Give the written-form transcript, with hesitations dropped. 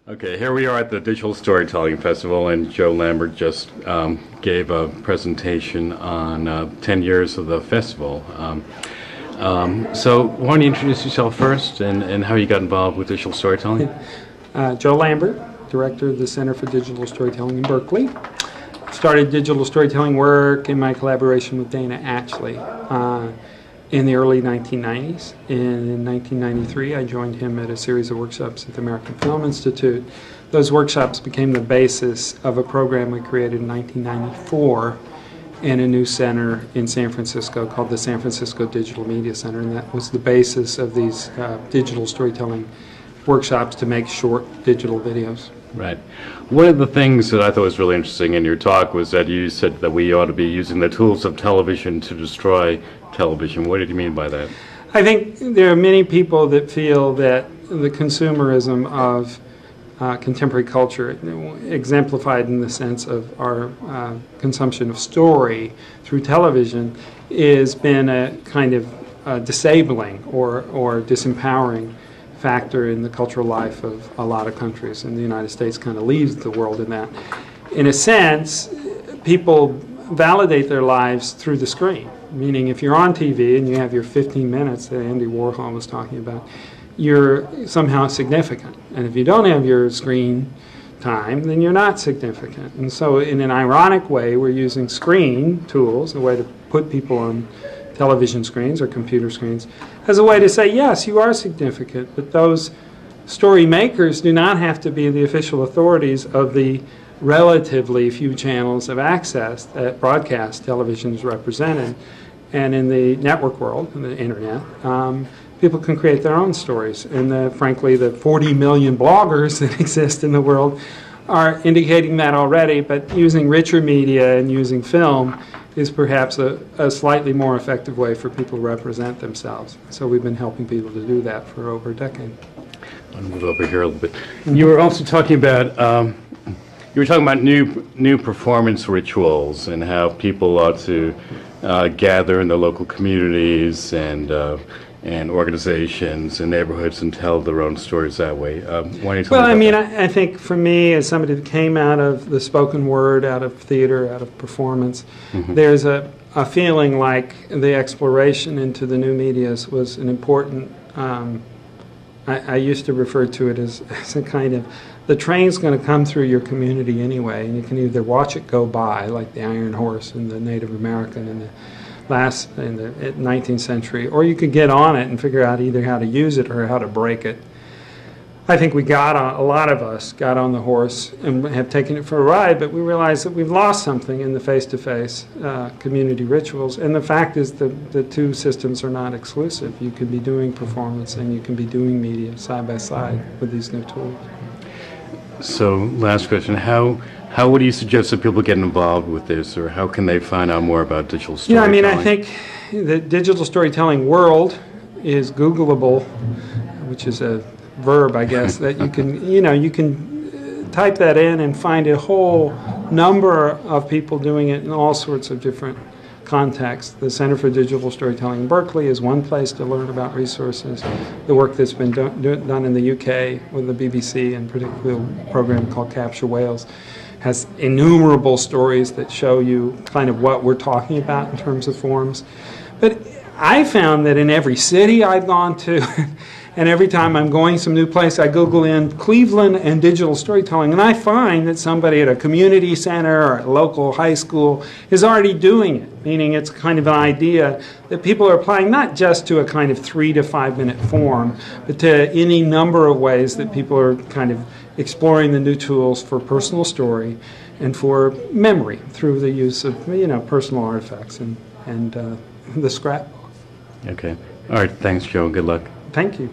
Okay, here we are at the Digital Storytelling Festival, and Joe Lambert just gave a presentation on 10 years of the festival. So why don't you introduce yourself first and how you got involved with digital storytelling? Joe Lambert, Director of the Center for Digital Storytelling in Berkeley. Started digital storytelling work in my collaboration with Dana Atchley in the early 1990s. In 1993, I joined him at a series of workshops at the American Film Institute. Those workshops became the basis of a program we created in 1994 in a new center in San Francisco called the San Francisco Digital Media Center, and that was the basis of these digital storytelling workshops to make short digital videos. Right. One of the things that I thought was really interesting in your talk was that you said that we ought to be using the tools of television to destroy television. What did you mean by that? I think there are many people that feel that the consumerism of contemporary culture, exemplified in the sense of our consumption of story through television, has been a kind of disabling or disempowering factor in the cultural life of a lot of countries, and the United States kind of leads the world in that. In a sense, people validate their lives through the screen, meaning if you're on TV and you have your 15 minutes that Andy Warhol was talking about, you're somehow significant. And if you don't have your screen time, then you're not significant. And so in an ironic way, we're using screen tools, a way to put people on television screens or computer screens, as a way to say, yes, you are significant, but those story makers do not have to be the official authorities of the relatively few channels of access that broadcast television is represented. And in the network world, in the internet, people can create their own stories. And frankly, the 40 million bloggers that exist in the world are indicating that already, but using richer media and using film is perhaps a slightly more effective way for people to represent themselves. So we've been helping people to do that for over a decade. I'll move over here a little bit. You were also talking about new performance rituals and how people ought to gather in the local communities and organizations and neighborhoods and tell their own stories that way. Why don't you tell me about that? I think for me, as somebody that came out of the spoken word, out of theater, out of performance, there's a feeling like the exploration into the new medias was an important, I used to refer to it as a kind of, the train's going to come through your community anyway, and you can either watch it go by, like the Iron Horse and the Native American and the 19th century, or you could get on it and figure out either how to use it or how to break it. I think a lot of us got on the horse and have taken it for a ride, but we realize that we've lost something in the face-to-face community rituals. And the fact is the two systems are not exclusive. You can be doing performance and you can be doing media side by side with these new tools. So, last question, how would you suggest that people get involved with this, or how can they find out more about digital storytelling? Yeah, I think the digital storytelling world is Googleable, which is a verb, I guess, that you can type that in and find a whole number of people doing it in all sorts of different contexts. The Center for Digital Storytelling in Berkeley is one place to learn about resources. The work that's been done in the UK with the BBC, and particularly a program called Capture Wales, has innumerable stories that show you kind of what we're talking about in terms of forms. But I found that in every city I've gone to, and every time I'm going some new place, I Google in Cleveland and digital storytelling, and I find that somebody at a community center or a local high school is already doing it, meaning it's kind of an idea that people are applying not just to a kind of 3 to 5 minute form, but to any number of ways that people are kind of exploring the new tools for personal story and for memory through the use of personal artifacts and the scrapbook. Okay. All right. Thanks, Joe. Good luck. Thank you.